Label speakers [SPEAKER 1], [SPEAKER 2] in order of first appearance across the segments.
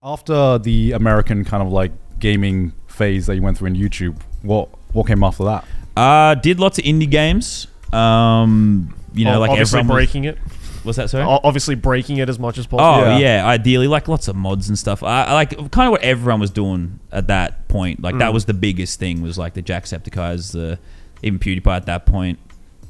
[SPEAKER 1] After the American kind of like gaming phase that you went through in YouTube, what came after that?
[SPEAKER 2] Did lots of indie games. Like
[SPEAKER 3] obviously
[SPEAKER 2] everyone
[SPEAKER 3] breaking it.
[SPEAKER 2] What's that, sorry?
[SPEAKER 3] Obviously breaking it as much as possible.
[SPEAKER 2] Oh, yeah. Ideally, like lots of mods and stuff. I like kind of what everyone was doing at that point. Like that was the biggest thing, was like the Jacksepticeyes, even PewDiePie at that point.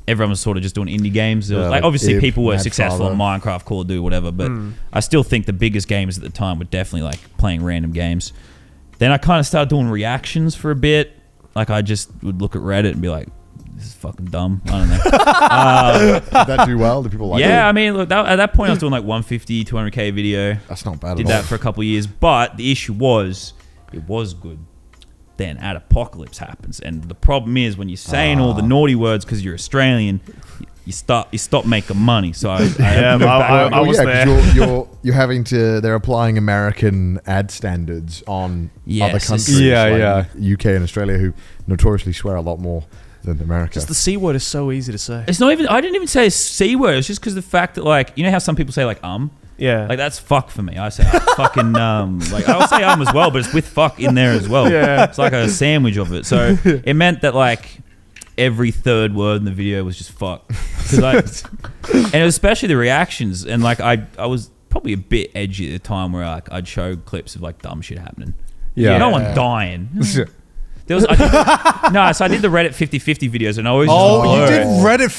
[SPEAKER 2] Everyone was sort of just doing indie games. It was like obviously people were successful in Minecraft, Call of Duty, whatever. But I still think the biggest games at the time were definitely like playing random games. Then I kind of started doing reactions for a bit. Like I just would look at Reddit and be like, this is fucking dumb. I don't know.
[SPEAKER 4] Did that do well? Did people like it?
[SPEAKER 2] Yeah, I mean, look, at that point I was doing like 150, 200k video.
[SPEAKER 4] That's not bad
[SPEAKER 2] Did
[SPEAKER 4] at all.
[SPEAKER 2] that for a couple of years. But the issue was, it was good. Then Apocalypse happens. And the problem is when you're saying all the naughty words because you're Australian, you stop making money. So I
[SPEAKER 3] was there.
[SPEAKER 4] 'Cause you're having to. They're applying American ad standards on other countries, like UK and Australia, who notoriously swear a lot more than America.
[SPEAKER 3] Just the C word is so easy to say.
[SPEAKER 2] It's not even. I didn't even say a C word. It's just because the fact that, like, you know how some people say like
[SPEAKER 3] Yeah.
[SPEAKER 2] like that's fuck for me. I say fucking like I'll say as well, but it's with fuck in there as well.
[SPEAKER 3] Yeah.
[SPEAKER 2] It's like a sandwich of it. So it meant that like every third word in the video was just fuck. And it was especially the reactions, and like I was probably a bit edgy at the time where like I'd show clips of like dumb shit happening.
[SPEAKER 1] Yeah.
[SPEAKER 2] No one dying. There was, so I did the Reddit 50-50 videos, and I always just blur
[SPEAKER 1] you did
[SPEAKER 2] it.
[SPEAKER 1] Reddit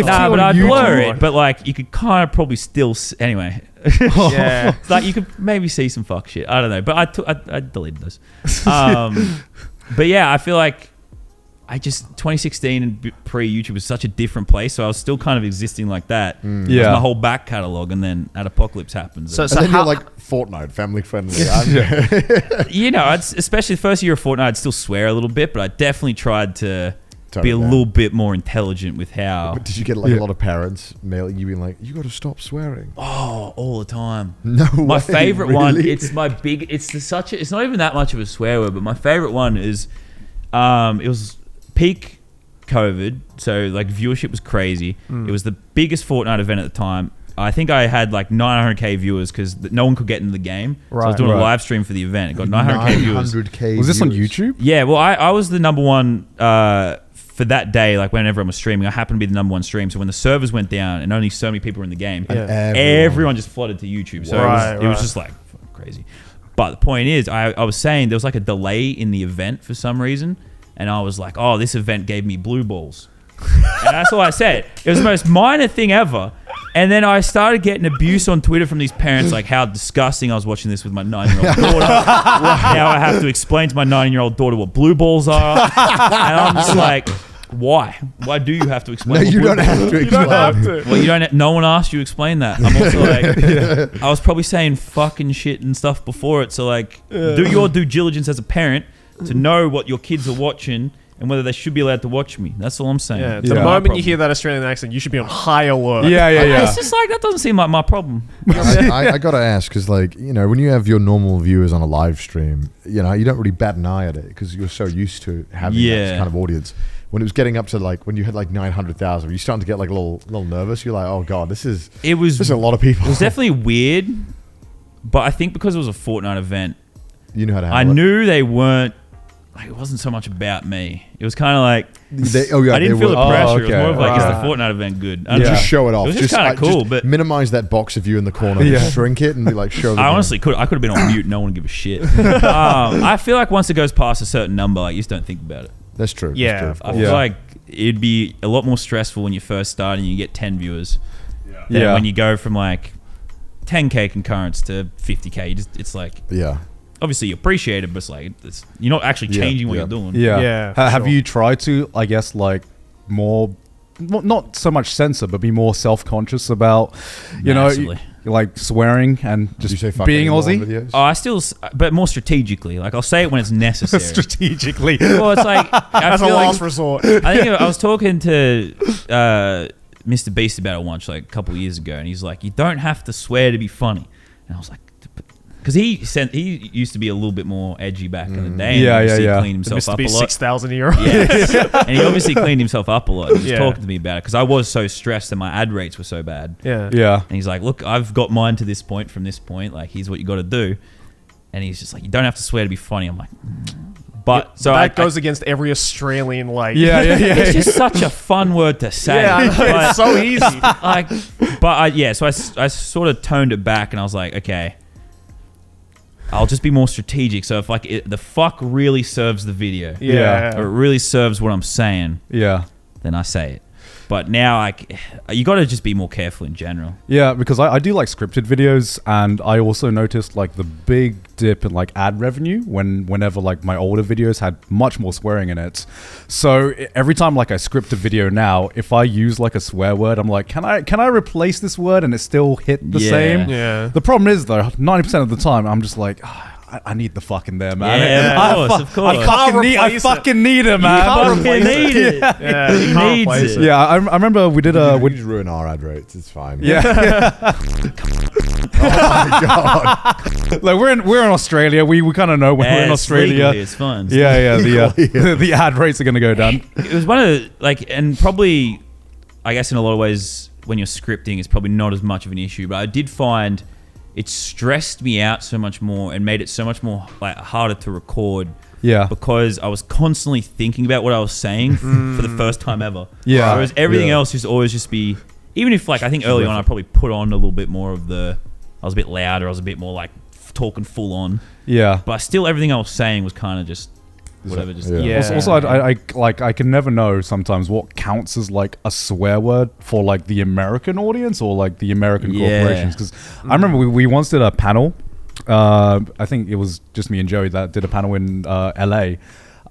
[SPEAKER 1] 50-50
[SPEAKER 2] Nah,
[SPEAKER 1] on
[SPEAKER 2] but I'd
[SPEAKER 1] YouTube.
[SPEAKER 2] blur it. But like, you could kind of probably still anyway.
[SPEAKER 3] Yeah.
[SPEAKER 2] Like you could maybe see some fuck shit. I don't know, but I deleted those. But yeah, I feel like 2016 and pre-YouTube was such a different place, so I was still kind of existing like that. It was my whole back catalogue, and then Apocalypse happens.
[SPEAKER 4] So then you're like Fortnite, family friendly.
[SPEAKER 2] You know, especially the first year of Fortnite, I'd still swear a little bit, but I definitely tried to be a little bit more intelligent with how.
[SPEAKER 4] But did you get like a lot of parents mailing you being like, you got to stop swearing?
[SPEAKER 2] Oh, all the time.
[SPEAKER 4] No
[SPEAKER 2] My
[SPEAKER 4] way,
[SPEAKER 2] favorite
[SPEAKER 4] really?
[SPEAKER 2] one. It's it's not even that much of a swear word, but my favorite one is, it was peak COVID, so like viewership was crazy. It was the biggest Fortnite event at the time. I think I had like 900k viewers because no one could get into the game. So I was doing a live stream for the event. It got 900k viewers.
[SPEAKER 4] 900k
[SPEAKER 1] Was this on
[SPEAKER 4] viewers.
[SPEAKER 1] YouTube?
[SPEAKER 2] Yeah, well, I was the number one for that day. Like when everyone was streaming, I happened to be the number one stream. So when the servers went down and only so many people were in the game, everyone just flooded to YouTube. So it was just like crazy. But the point is, I was saying there was like a delay in the event for some reason. And I was like, oh, this event gave me blue balls. And that's all I said. It was the most minor thing ever. And then I started getting abuse on Twitter from these parents, like how disgusting I was watching this with my 9-year-old daughter. Now I have to explain to my 9-year-old daughter what blue balls are. And I'm just like, why? Why do you have to explain?
[SPEAKER 4] No, you don't have to explain.
[SPEAKER 3] You don't have to.
[SPEAKER 2] Well, you don't. No one asked you to explain that. I'm also like, I was probably saying fucking shit and stuff before it. So like, do your due diligence as a parent to know what your kids are watching and whether they should be allowed to watch me. That's all I'm saying.
[SPEAKER 3] Yeah, the moment you hear that Australian accent, you should be on high alert.
[SPEAKER 1] Yeah.
[SPEAKER 2] It's just like, that doesn't seem like my problem.
[SPEAKER 4] I got to ask, because like, you know, when you have your normal viewers on a live stream, you know, you don't really bat an eye at it because you're so used to having that kind of audience. When it was getting up to like, when you had like 900,000, you're starting to get like a little nervous. You're like, oh God, this is a lot of people.
[SPEAKER 2] It was definitely weird, but I think because it was a Fortnite event,
[SPEAKER 4] you know how to handle
[SPEAKER 2] I
[SPEAKER 4] it.
[SPEAKER 2] knew they weren't, like, it wasn't so much about me. It was kind of like,
[SPEAKER 4] I
[SPEAKER 2] I didn't feel the pressure. It was more of like, is the
[SPEAKER 4] Right.
[SPEAKER 2] Fortnite event good?
[SPEAKER 4] Just show it off.
[SPEAKER 2] It was just kind of cool, but
[SPEAKER 4] minimize that box of you in the corner. Just shrink it and be like, show.
[SPEAKER 2] I honestly could have been on mute. No one would give a shit. I feel like once it goes past a certain number, like, you just don't think about it.
[SPEAKER 4] That's true.
[SPEAKER 3] Yeah,
[SPEAKER 4] That's true,
[SPEAKER 2] I feel like it'd be a lot more stressful when you first start and you get 10 viewers. Than when you go from like 10k concurrents to 50k. It's like, obviously you appreciate it, but it's like you're not actually changing what you're doing.
[SPEAKER 1] Have you tried to, I guess, like more, not so much censor, but be more self-conscious about, you know, like swearing and just being Aussie?
[SPEAKER 2] Oh, I still, but more strategically. Like, I'll say it when it's necessary.
[SPEAKER 1] Strategically.
[SPEAKER 2] Well, it's like,
[SPEAKER 3] that's a last resort.
[SPEAKER 2] I think I was talking to Mr. Beast about it once, like a couple of years ago, and he's like, you don't have to swear to be funny. And I was like, because he used to be a little bit more edgy back in the day. And cleaned himself up a lot.
[SPEAKER 3] 6,000 a year.
[SPEAKER 2] Yeah. And he obviously cleaned himself up a lot. He was talking to me about it because I was so stressed and my ad rates were so bad.
[SPEAKER 3] Yeah.
[SPEAKER 2] And he's like, look, I've got mine to this point from this point. Like, here's what you got to do. And he's just like, you don't have to swear to be funny. I'm like, but so
[SPEAKER 3] that goes against every Australian
[SPEAKER 1] Yeah.
[SPEAKER 2] It's just such a fun word to say.
[SPEAKER 3] Yeah, I know, it's so easy.
[SPEAKER 2] So I sort of toned it back, and I was like, okay, I'll just be more strategic. So if like the fuck really serves the video, or it really serves what I'm saying, then I say it. But now, you got to just be more careful in general.
[SPEAKER 1] Yeah, because I do like scripted videos, and I also noticed like the big dip in like ad revenue whenever like my older videos had much more swearing in it. So every time like I script a video now, if I use like a swear word, I'm like, can I replace this word and it still hit the same?
[SPEAKER 3] Yeah.
[SPEAKER 1] The problem is though, 90% of the time I'm just like, I need the fuck in there, man.
[SPEAKER 2] Yeah, of course.
[SPEAKER 1] I fucking need it, man.
[SPEAKER 2] You can't replace it.
[SPEAKER 3] Yeah, you can't replace it.
[SPEAKER 1] Yeah, I remember we did a...
[SPEAKER 4] We just ruin our ad rates. It's fine.
[SPEAKER 1] Yeah.
[SPEAKER 4] Oh my god.
[SPEAKER 1] Like we're in Australia. We kind of know when we're in Australia.
[SPEAKER 2] Legally, it's fun.
[SPEAKER 1] Yeah. The ad rates are gonna go down.
[SPEAKER 2] It was one of the, like, and probably, I guess in a lot of ways, when you're scripting, it's probably not as much of an issue. But I did find it stressed me out so much more and made it so much more like harder to record.
[SPEAKER 1] Yeah.
[SPEAKER 2] Because I was constantly thinking about what I was saying for the first time ever.
[SPEAKER 1] Yeah.
[SPEAKER 2] Whereas everything else just always just be, even if like I think early on I probably put on a little bit more of the, I was a bit louder, I was a bit more like talking full on.
[SPEAKER 1] Yeah.
[SPEAKER 2] But still everything I was saying was kind of just whatever. Just
[SPEAKER 1] Also, I can never know sometimes what counts as like a swear word for like the American audience or like the American corporations. Because I remember we once did a panel. I think it was just me and Joey that did a panel in LA,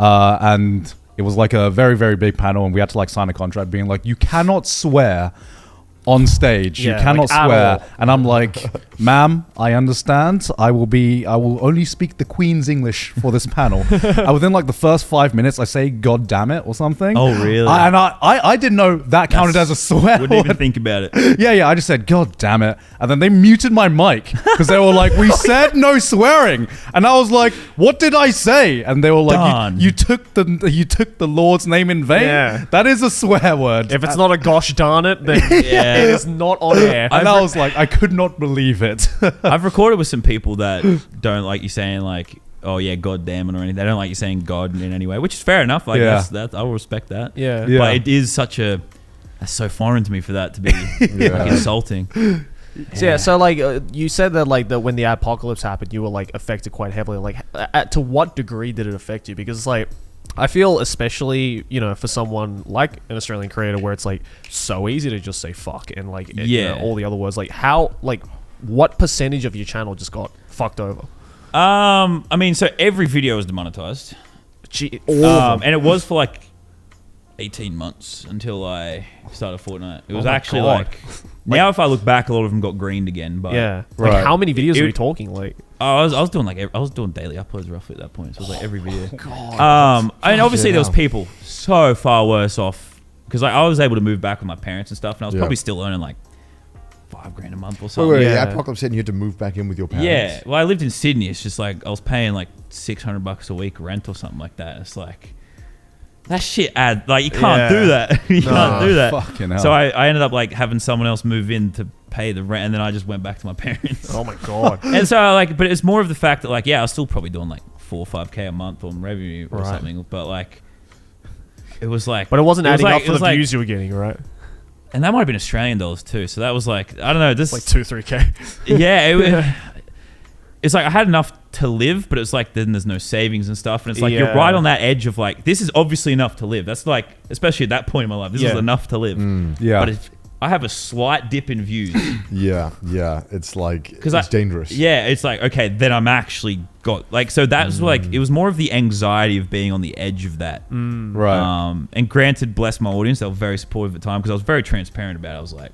[SPEAKER 1] and it was like a very, very big panel, and we had to like sign a contract being like, you cannot swear on stage. You cannot swear. And I'm like, ma'am, I understand. I will only speak the Queen's English for this panel. And within like the first 5 minutes, I say, God damn it, or something.
[SPEAKER 2] Oh, really?
[SPEAKER 1] I didn't know that counted as a swear.
[SPEAKER 2] Wouldn't even think about it.
[SPEAKER 1] Yeah. I just said, God damn it. And then they muted my mic because they were like, we said no swearing. And I was like, what did I say? And they were like, you took the Lord's name in vain.
[SPEAKER 3] Yeah.
[SPEAKER 1] That is a swear word.
[SPEAKER 3] If it's not a gosh darn it, then it is not on air.
[SPEAKER 1] And I was like, I could not believe it.
[SPEAKER 2] I've recorded with some people that don't like you saying like, oh yeah, God damn it or anything. They don't like you saying God in any way, which is fair enough. Like that's I will respect that.
[SPEAKER 3] Yeah.
[SPEAKER 2] But it is that's so foreign to me for that to be like, insulting.
[SPEAKER 3] So like you said that like when the apocalypse happened, you were like affected quite heavily. Like to what degree did it affect you? Because like I feel especially, for someone like an Australian creator where it's like so easy to just say fuck and like all the other words, like what percentage of your channel just got fucked over?
[SPEAKER 2] I mean, so every video was demonetized. And it was for like 18 months until I started Fortnite. It was actually like now if I look back, a lot of them got greened again. But
[SPEAKER 3] like how many videos are we talking? Like
[SPEAKER 2] I was doing daily uploads roughly at that point. So it was like every video. I mean, obviously there was people so far worse off because like I was able to move back with my parents and stuff, and I was probably still earning like $5,000 a month or something.
[SPEAKER 4] Wait, the apocalypse hit and you had to move back in with your parents?
[SPEAKER 2] Yeah. Well, I lived in Sydney. It's just like I was paying like $600 a week rent or something like that. It's like that shit you can't do that. You can't do that.
[SPEAKER 1] Fucking hell.
[SPEAKER 2] So I ended up like having someone else move in to pay the rent, and then I just went back to my parents.
[SPEAKER 3] Oh my god.
[SPEAKER 2] And so but it's more of the fact that like I was still probably doing like 4 or 5K a month on revenue or something, but like it was like,
[SPEAKER 3] but it wasn't adding up for the views you were getting, right?
[SPEAKER 2] And that might have been Australian dollars too. So that was like, I don't know, this
[SPEAKER 3] like 2-3K.
[SPEAKER 2] Yeah, it's like I had enough to live, but it's like then there's no savings and stuff, and it's like you're right on that edge of like, this is obviously enough to live. That's like, especially at that point in my life, this is enough to live. But if I have a slight dip in views,
[SPEAKER 4] it's like it's dangerous.
[SPEAKER 2] Yeah, it's like, okay, then I'm actually got like, so that's like it was more of the anxiety of being on the edge of that.
[SPEAKER 1] Right.
[SPEAKER 2] And granted, bless my audience, they were very supportive at the time because I was very transparent about it. I was like,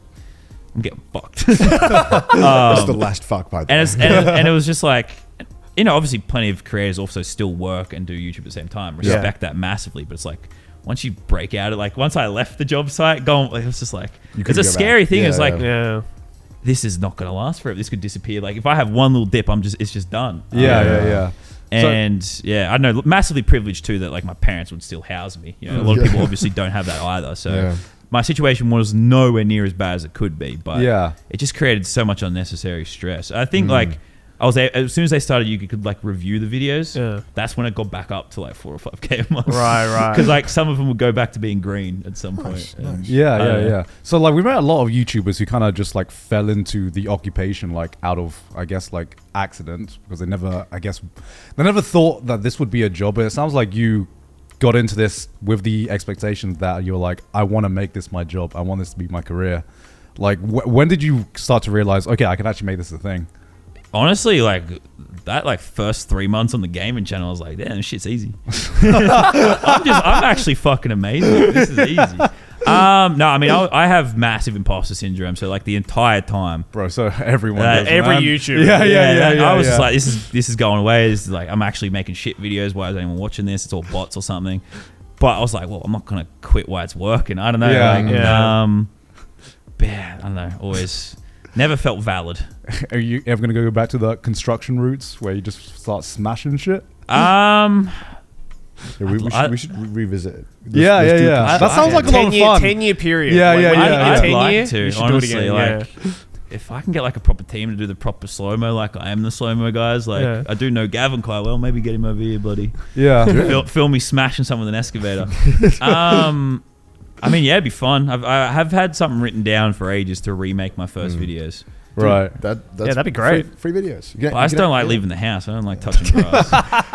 [SPEAKER 2] I'm getting fucked.
[SPEAKER 4] That's the last fuck by the way.
[SPEAKER 2] And it was just like, obviously plenty of creators also still work and do YouTube at the same time. Respect that massively, but it's like once you break out of like, once I left the job site, it was just like, it's a scary thing. It's like, this is not going to last forever. This could disappear. Like if I have one little dip, it's just done.
[SPEAKER 1] Yeah.
[SPEAKER 2] And I don't know, massively privileged too that like my parents would still house me. A lot of people obviously don't have that either. So my situation was nowhere near as bad as it could be, but it just created so much unnecessary stress. I think like as soon as they started, you could like review the videos.
[SPEAKER 3] Yeah.
[SPEAKER 2] That's when it got back up to like 4 or 5K a month.
[SPEAKER 3] Right.
[SPEAKER 2] Because like some of them would go back to being green at some point.
[SPEAKER 4] Nice.
[SPEAKER 1] Yeah. So like we met a lot of YouTubers who kind of just like fell into the occupation like out of, I guess, like accident, because they never thought that this would be a job. But it sounds like you got into this with the expectation that you're like, I want to make this my job. I want this to be my career. Like when did you start to realize, okay, I can actually make this a thing?
[SPEAKER 2] Honestly, like that, like first 3 months on the gaming channel, I was like, damn, this shit's easy. I'm actually fucking amazing. This is easy. No, I mean, I have massive imposter syndrome. So like the entire time,
[SPEAKER 1] bro. So everyone, does,
[SPEAKER 3] every
[SPEAKER 1] man.
[SPEAKER 3] YouTuber,
[SPEAKER 2] I was just like, this is going away. This is like, I'm actually making shit videos. Why is anyone watching this? It's all bots or something. But I was like, well, I'm not gonna quit while it's working. I don't know. I don't know. Always. Never felt valid.
[SPEAKER 1] Are you ever going to go back to the construction roots where you just start smashing shit?
[SPEAKER 4] We should revisit it.
[SPEAKER 1] That sounds like a lot of fun.
[SPEAKER 3] 10-year period.
[SPEAKER 2] I'd like to,
[SPEAKER 3] you should
[SPEAKER 2] honestly.
[SPEAKER 3] do it again,
[SPEAKER 2] like, if I can get like a proper team to do the proper slow-mo, like I am the slow-mo guys, like I do know Gavin quite well, maybe get him over here, buddy.
[SPEAKER 1] Yeah.
[SPEAKER 2] Film me smashing someone with an excavator. I mean, yeah, it'd be fun. I have had something written down for ages to remake my first videos.
[SPEAKER 1] Right.
[SPEAKER 4] That'd
[SPEAKER 3] be great.
[SPEAKER 4] Free videos.
[SPEAKER 2] But I just don't like leaving the house. I don't like touching grass.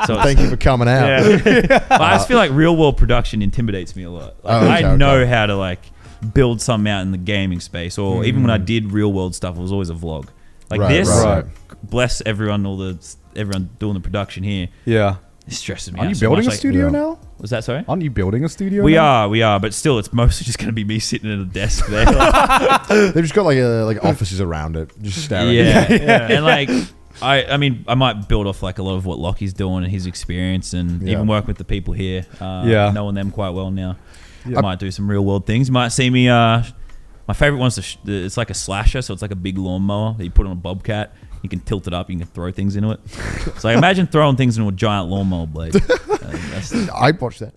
[SPEAKER 2] So
[SPEAKER 4] thank you for coming out.
[SPEAKER 2] But I just feel like real world production intimidates me a lot. Like, I know how to like build something out in the gaming space, or even when I did real world stuff, it was always a vlog. Like bless everyone, everyone doing the production here.
[SPEAKER 1] Yeah.
[SPEAKER 2] It stresses me out.
[SPEAKER 1] Aren't you building a studio now?
[SPEAKER 2] Was that sorry?
[SPEAKER 1] Aren't you building a studio?
[SPEAKER 2] We are, but still, it's mostly just going to be me sitting at a desk there.
[SPEAKER 4] They've just got like offices around it, just staring.
[SPEAKER 2] And like, I mean, I might build off like a lot of what Lockie's doing and his experience, and even work with the people here. Knowing them quite well now. I might do some real world things. You might see me. My favorite one's it's like a slasher, so it's like a big lawnmower that you put on a bobcat. You can tilt it up. You can throw things into it. So imagine throwing things into a giant lawnmower blade.
[SPEAKER 4] I'd watch that.